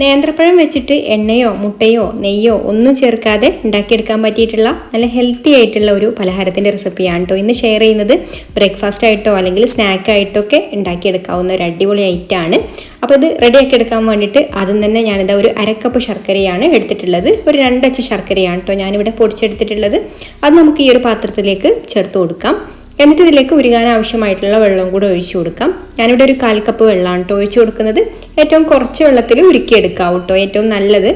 നേന്ത്രപ്പഴം വെച്ചിട്ട് എണ്ണയോ മുട്ടയോ നെയ്യോ ഒന്നും ചേർക്കാതെ ഉണ്ടാക്കിയെടുക്കാൻ പറ്റിയിട്ടുള്ള നല്ല ഹെൽത്തി ആയിട്ടുള്ള ഒരു പലഹാരത്തിൻ്റെ റെസിപ്പിയാണ് കേട്ടോ ഇന്ന് ഷെയർ ചെയ്യുന്നത്. ബ്രേക്ക്ഫാസ്റ്റ് ആയിട്ടോ അല്ലെങ്കിൽ സ്നാക്കായിട്ടോ ഒക്കെ ഉണ്ടാക്കിയെടുക്കാവുന്ന ഒരു അടിപൊളി ഐറ്റമാണ്. അപ്പോൾ ഇത് റെഡിയാക്കി എടുക്കാൻ വേണ്ടിയിട്ട് ആദ്യം തന്നെ ഞാനിതാ ഒരു അരക്കപ്പ് ശർക്കരയാണ് എടുത്തിട്ടുള്ളത്. ഒരു 2 അച്ച് ശർക്കരയാണ് കേട്ടോ ഞാനിവിടെ പൊടിച്ചെടുത്തിട്ടുള്ളത്. അത് നമുക്ക് ഈ ഒരു പാത്രത്തിലേക്ക് ചേർത്ത് കൊടുക്കാം. എന്നിട്ട് ഇതിലേക്ക് ഉരുകാൻ ആവശ്യമായിട്ടുള്ള വെള്ളം കൂടെ ഒഴിച്ചു കൊടുക്കാം. ഞാനിവിടെ ഒരു 1/4 കപ്പ് വെള്ളമാണ് കേട്ടോ ഒഴിച്ചു കൊടുക്കുന്നത്. ഏറ്റവും കുറച്ച് വെള്ളത്തിൽ ഉരുക്കിയെടുക്കാം കേട്ടോ ഏറ്റവും നല്ലത്.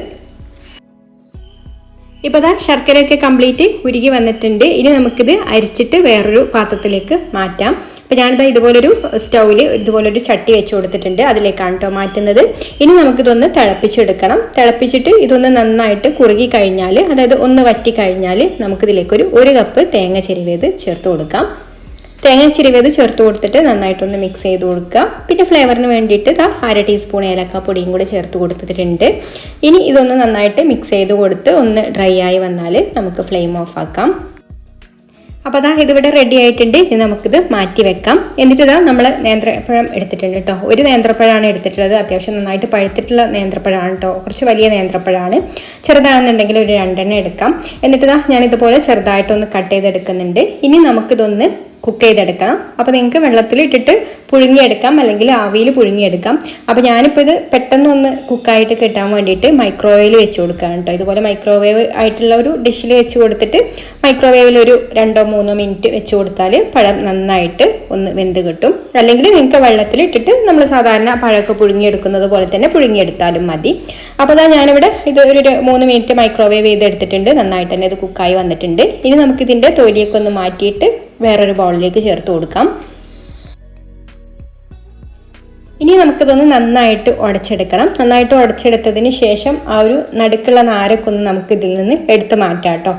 ഇപ്പോൾ ദാ ശർക്കരയൊക്കെ കംപ്ലീറ്റ് ഉരുകി വന്നിട്ടുണ്ട്. ഇനി നമുക്കിത് അരിച്ചിട്ട് വേറൊരു പാത്രത്തിലേക്ക് മാറ്റാം. അപ്പോൾ ഞാനിതാ ഇതുപോലൊരു സ്റ്റൗവിൽ ഇതുപോലൊരു ചട്ടി വെച്ച് കൊടുത്തിട്ടുണ്ട്. അതിലേക്കാണ് കേട്ടോ മാറ്റുന്നത്. ഇനി നമുക്കിതൊന്ന് തിളപ്പിച്ചെടുക്കണം. തിളപ്പിച്ചിട്ട് ഇതൊന്ന് നന്നായിട്ട് കുറുകി കഴിഞ്ഞാൽ, അതായത് ഒന്ന് വറ്റി കഴിഞ്ഞാൽ നമുക്കിതിലേക്കൊരു 1 കപ്പ് തേങ്ങ ചിരവിയത് ചേർത്ത് കൊടുക്കാം. തേങ്ങ ചിരവിയത് ചേർത്ത് കൊടുത്തിട്ട് നന്നായിട്ടൊന്ന് മിക്സ് ചെയ്ത് കൊടുക്കുക. പിന്നെ ഫ്ലേവറിന് വേണ്ടിയിട്ട് 1/2 ടീസ്പൂൺ ഏലക്കാപ്പൊടിയും കൂടി ചേർത്ത് കൊടുത്തിട്ടുണ്ട്. ഇനി ഇതൊന്ന് നന്നായിട്ട് മിക്സ് ചെയ്ത് കൊടുത്ത് ഒന്ന് ഡ്രൈ ആയി വന്നാൽ നമുക്ക് ഫ്ലെയിം ഓഫ് ആക്കാം. അപ്പോൾ അതാ ഇതിവിടെ റെഡി ആയിട്ടുണ്ട്. ഇനി നമുക്കിത് മാറ്റി വെക്കാം. എന്നിട്ട് ഇതാ നമ്മൾ നേന്ത്രപ്പഴം എടുത്തിട്ടുണ്ട് കേട്ടോ. ഒരു നേന്ത്രപ്പഴമാണ് എടുത്തിട്ടുള്ളത്. അത്യാവശ്യം നന്നായിട്ട് പഴുത്തിട്ടുള്ള നേന്ത്രപ്പഴമാണ് കേട്ടോ. കുറച്ച് വലിയ നേന്ത്രപ്പഴമാണ്. ചെറുതാണെന്നുണ്ടെങ്കിൽ ഒരു 2 എടുക്കാം. എന്നിട്ട് ഇതാ ഞാനിതുപോലെ ചെറുതായിട്ടൊന്ന് കട്ട് ചെയ്തെടുക്കുന്നുണ്ട്. ഇനി നമുക്കിതൊന്ന് കുക്ക് ചെയ്തെടുക്കണം. അപ്പോൾ നിങ്ങൾക്ക് വെള്ളത്തിലിട്ടിട്ട് പുഴുങ്ങിയെടുക്കാം, അല്ലെങ്കിൽ ആവിയിൽ പുഴുങ്ങിയെടുക്കാം. അപ്പോൾ ഞാനിപ്പോൾ ഇത് പെട്ടെന്ന് ഒന്ന് കുക്കായിട്ട് കിട്ടാൻ വേണ്ടിയിട്ട് മൈക്രോവേവിൽ വെച്ച് കൊടുക്കുകയാണ് കേട്ടോ. ഇതുപോലെ മൈക്രോവേവ് ആയിട്ടുള്ള ഒരു ഡിഷിൽ വെച്ച് കൊടുത്തിട്ട് മൈക്രോവേവിൽ ഒരു 2-3 മിനിറ്റ് വെച്ച് കൊടുത്താൽ പഴം നന്നായിട്ട് ഒന്ന് വെന്ത് കിട്ടും. അല്ലെങ്കിൽ നിങ്ങൾക്ക് വെള്ളത്തിലിട്ടിട്ട് നമ്മൾ സാധാരണ പഴമൊക്കെ പുഴുങ്ങിയെടുക്കുന്നത് പോലെ തന്നെ പുഴുങ്ങിയെടുത്താലും മതി. അപ്പോൾ അതാ ഞാനിവിടെ ഇത് ഒരു 3 മിനിറ്റ് മൈക്രോവേവ് ചെയ്തെടുത്തിട്ടുണ്ട്. നന്നായിട്ട് തന്നെ ഇത് കുക്കായി വന്നിട്ടുണ്ട്. ഇനി നമുക്കിതിൻ്റെ തൊലിയൊക്കെ ഒന്ന് മാറ്റിയിട്ട് വേറൊരു ബൗളിലേക്ക് ചേർത്ത് കൊടുക്കാം. ഇനി നമുക്കിതൊന്ന് നന്നായിട്ട് ഉടച്ചെടുക്കണം. നന്നായിട്ട് ഉടച്ചെടുത്തതിന് ശേഷം ആ ഒരു നടുക്കുള്ള നാരൊക്കെ ഒന്ന് നമുക്ക് ഇതിൽ നിന്ന് എടുത്ത് മാറ്റാം കേട്ടോ.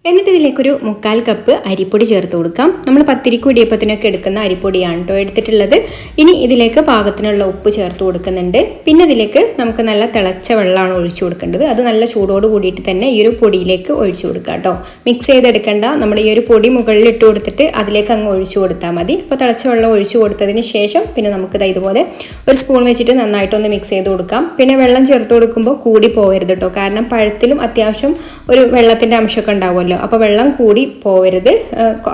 എന്നിട്ട് ഇതിലേക്കൊരു 1/4 കപ്പ് അരിപ്പൊടി ചേർത്ത് കൊടുക്കാം. നമ്മൾ പത്തിരിക്ക് ഇടിയപ്പത്തിനൊക്കെ എടുക്കുന്ന അരിപ്പൊടിയാണ് കേട്ടോ എടുത്തിട്ടുള്ളത്. ഇനി ഇതിലേക്ക് പാകത്തിനുള്ള ഉപ്പ് ചേർത്ത് കൊടുക്കുന്നുണ്ട്. പിന്നെ ഇതിലേക്ക് നമുക്ക് നല്ല തിളച്ച വെള്ളമാണ് ഒഴിച്ചു കൊടുക്കേണ്ടത്. അത് നല്ല ചൂടോട് കൂടിയിട്ട് തന്നെ ഈ ഒരു പൊടിയിലേക്ക് ഒഴിച്ചു കൊടുക്കുക കേട്ടോ. മിക്സ് ചെയ്തെടുക്കേണ്ട. നമ്മൾ ഈ ഒരു പൊടി മുകളിൽ ഇട്ട് കൊടുത്തിട്ട് അതിലേക്ക് അങ്ങ് ഒഴിച്ചു കൊടുത്താൽ മതി. അപ്പോൾ തിളച്ച വെള്ളം ഒഴിച്ചു കൊടുത്തതിന് ശേഷം പിന്നെ നമുക്കിത് ഇതുപോലെ ഒരു സ്പൂൺ വെച്ചിട്ട് നന്നായിട്ടൊന്ന് മിക്സ് ചെയ്ത് കൊടുക്കാം. പിന്നെ വെള്ളം ചേർത്ത് കൊടുക്കുമ്പോൾ കൂടി പോകരുത് കേട്ടോ. കാരണം പഴത്തിലും അത്യാവശ്യം ഒരു വെള്ളത്തിൻ്റെ അംശമൊക്കെ ഉണ്ടാവുമല്ലോ. അപ്പോൾ വെള്ളം കൂടി പോവരുത്.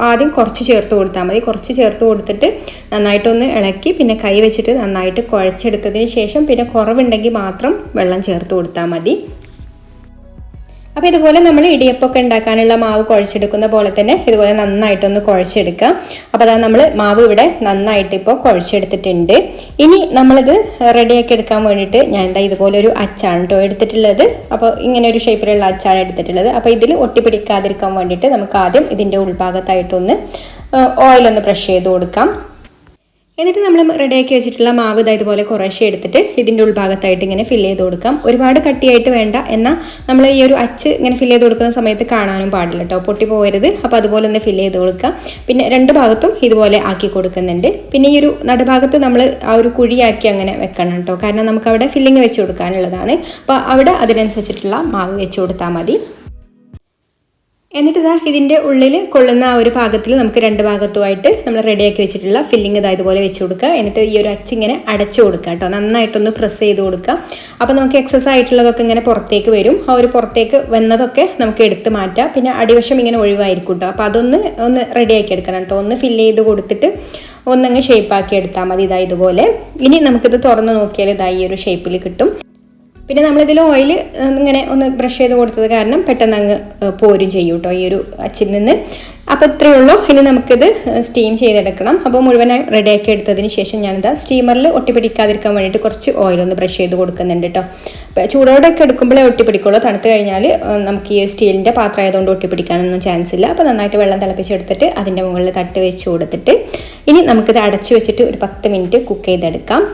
ആദ്യം കുറച്ച് ചേർത്ത് കൊടുത്താൽ മതി. കുറച്ച് ചേർത്ത് കൊടുത്തിട്ട് നന്നായിട്ടൊന്ന് ഇളക്കി പിന്നെ കൈ വെച്ചിട്ട് നന്നായിട്ട് കുഴച്ചെടുത്തതിന് ശേഷം പിന്നെ കുറവുണ്ടെങ്കിൽ മാത്രം വെള്ളം ചേർത്ത് കൊടുത്താൽ മതി. അപ്പോൾ ഇതുപോലെ നമ്മൾ ഇടിയപ്പമൊക്കെ ഉണ്ടാക്കാനുള്ള മാവ് കുഴച്ചെടുക്കുന്ന പോലെ തന്നെ ഇതുപോലെ നന്നായിട്ടൊന്ന് കുഴച്ചെടുക്കാം. അപ്പോൾ അതാ നമ്മൾ മാവ് ഇവിടെ നന്നായിട്ട് ഇപ്പോൾ കുഴച്ചെടുത്തിട്ടുണ്ട്. ഇനി നമ്മളിത് റെഡിയാക്കി എടുക്കാൻ വേണ്ടിയിട്ട് ഞാൻ എന്താ ഇതുപോലെ ഒരു അച്ചാണ് കേട്ടോ എടുത്തിട്ടുള്ളത്. അപ്പോൾ ഇങ്ങനെ ഒരു ഷേപ്പിലുള്ള അച്ചാണ് എടുത്തിട്ടുള്ളത്. അപ്പോൾ ഇതിൽ ഒട്ടിപ്പിടിക്കാതിരിക്കാൻ വേണ്ടിയിട്ട് നമുക്ക് ആദ്യം ഇതിൻ്റെ ഉൾഭാഗത്തായിട്ടൊന്ന് ഓയിലൊന്ന് ബ്രഷ് ചെയ്ത് കൊടുക്കാം. എന്നിട്ട് നമ്മൾ റെഡിയാക്കി വെച്ചിട്ടുള്ള മാവ് ഇതുപോലെ കുറേശ്ശെ എടുത്തിട്ട് ഇതിൻ്റെ ഉൾഭാഗത്തായിട്ട് ഇങ്ങനെ ഫില്ല് ചെയ്ത് കൊടുക്കാം. ഒരുപാട് കട്ടിയായിട്ട് വേണ്ട. എന്നാൽ നമ്മൾ ഈ ഒരു അച്ച് ഇങ്ങനെ ഫില്ല് ചെയ്ത് കൊടുക്കുന്ന സമയത്ത് കാണാനും പാടില്ല കേട്ടോ, പൊട്ടി പോകരുത്. അപ്പോൾ അതുപോലെ ഒന്ന് ഫില്ല് ചെയ്ത് കൊടുക്കാം. പിന്നെ 2 ഭാഗത്തും ഇതുപോലെ ആക്കി കൊടുക്കുന്നുണ്ട്. പിന്നെ ഈ ഒരു നടുഭാഗത്ത് നമ്മൾ ആ ഒരു കുഴിയാക്കി അങ്ങനെ വെക്കണം കേട്ടോ. കാരണം നമുക്ക് അവിടെ ഫില്ലിങ് വെച്ച് കൊടുക്കാനുള്ളതാണ്. അപ്പോൾ അവിടെ അതിനനുസരിച്ചിട്ടുള്ള മാവ് വെച്ച് കൊടുത്താൽ മതി. എന്നിട്ട് ഇതാ ഇതിൻ്റെ ഉള്ളിൽ കൊള്ളുന്ന ആ ഒരു പാകത്തിൽ നമുക്ക് 2 ഭാഗത്തുമായിട്ട് നമ്മൾ റെഡിയാക്കി വെച്ചിട്ടുള്ള ഫില്ലിങ് ഇതുപോലെ വെച്ച് കൊടുക്കുക. എന്നിട്ട് ഈ ഒരു അച്ചിങ്ങനെ അടച്ചു കൊടുക്കുക കേട്ടോ. നന്നായിട്ടൊന്ന് പ്രസ് ചെയ്ത് കൊടുക്കുക. അപ്പോൾ നമുക്ക് എക്സസ് ആയിട്ടുള്ളതൊക്കെ ഇങ്ങനെ പുറത്തേക്ക് വരും. ആ ഒരു പുറത്തേക്ക് വന്നതൊക്കെ നമുക്ക് എടുത്ത് മാറ്റാം. പിന്നെ അടിവശം ഇങ്ങനെ ഒഴിവായിരിക്കും കേട്ടോ. അപ്പോൾ ഒന്ന് റെഡിയാക്കി എടുക്കണം കേട്ടോ. ഒന്ന് ഫില്ല് ചെയ്ത് കൊടുത്തിട്ട് ഒന്നങ്ങ് ഷേപ്പാക്കി എടുത്താൽ മതി. ഇതുപോലെ. ഇനി നമുക്കിത് തുറന്ന് നോക്കിയാൽ ഈ ഒരു ഷേപ്പിൽ കിട്ടും. പിന്നെ നമ്മളിതിൽ ഓയിൽ ഇങ്ങനെ ഒന്ന് ബ്രഷ് ചെയ്ത് കൊടുത്തത് കാരണം പെട്ടെന്ന് അങ്ങ് പോരും ചെയ്യും കേട്ടോ ഈ ഒരു അച്ചിൽ നിന്ന്. അപ്പോൾ ഇത്രയേ ഉള്ളൂ. ഇനി നമുക്കിത് സ്റ്റീം ചെയ്തെടുക്കണം. അപ്പോൾ മുഴുവനായി റെഡിയാക്കി എടുത്തതിന് ശേഷം ഞാനിതാ സ്റ്റീമറിൽ ഒട്ടിപ്പിടിക്കാതിരിക്കാൻ വേണ്ടിയിട്ട് കുറച്ച് ഓയിലൊന്ന് ബ്രഷ് ചെയ്ത് കൊടുക്കുന്നുണ്ട് കേട്ടോ. അപ്പോൾ ചൂടോടെയൊക്കെ എടുക്കുമ്പോഴേ ഒട്ടിപ്പിടിക്കുള്ളൂ. തണുത്ത് കഴിഞ്ഞാൽ നമുക്ക് ഈ സ്റ്റീലിൻ്റെ പാത്രം ആയതുകൊണ്ട് ഒട്ടിപ്പിടിക്കാനൊന്നും ചാൻസ് ഇല്ല. അപ്പോൾ നന്നായിട്ട് വെള്ളം തിളപ്പിച്ചെടുത്തിട്ട് അതിൻ്റെ മുകളിൽ തട്ട് വെച്ച് കൊടുത്തിട്ട് ഇനി നമുക്കിത് അടച്ചു വെച്ചിട്ട് ഒരു 10 മിനിറ്റ് കുക്ക് ചെയ്തെടുക്കാം.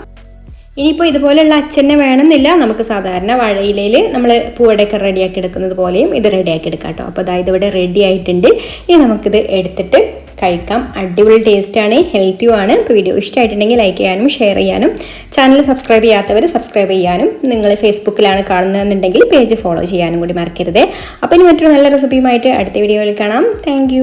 ഇനിയിപ്പോൾ ഇതുപോലെയുള്ള അച്ഛനെ വേണമെന്നില്ല. നമുക്ക് സാധാരണ വാഴയിലയിൽ നമ്മൾ പൂവടയൊക്കെ റെഡിയാക്കി എടുക്കുന്നത് പോലെയും ഇത് റെഡിയാക്കി എടുക്കാം കേട്ടോ. അപ്പോൾ അതായത് ഇവിടെ റെഡി ആയിട്ടുണ്ട്. ഇനി നമുക്കിത് എടുത്തിട്ട് കഴിക്കാം. അടിപൊളി ടേസ്റ്റാണ്, ഹെൽത്തിയുമാണ്. ഇപ്പോൾ വീഡിയോ ഇഷ്ടമായിട്ടുണ്ടെങ്കിൽ ലൈക്ക് ചെയ്യാനും ഷെയർ ചെയ്യാനും, ചാനൽ സബ്സ്ക്രൈബ് ചെയ്യാത്തവർ സബ്സ്ക്രൈബ് ചെയ്യാനും, നിങ്ങൾ ഫേസ്ബുക്കിലാണ് കാണുന്നതെന്നുണ്ടെങ്കിൽ പേജ് ഫോളോ ചെയ്യാനും കൂടി മറക്കരുത്. അപ്പോൾ ഇനി മറ്റൊരു നല്ല റെസിപ്പിയുമായിട്ട് അടുത്ത വീഡിയോയിൽ കാണാം. താങ്ക്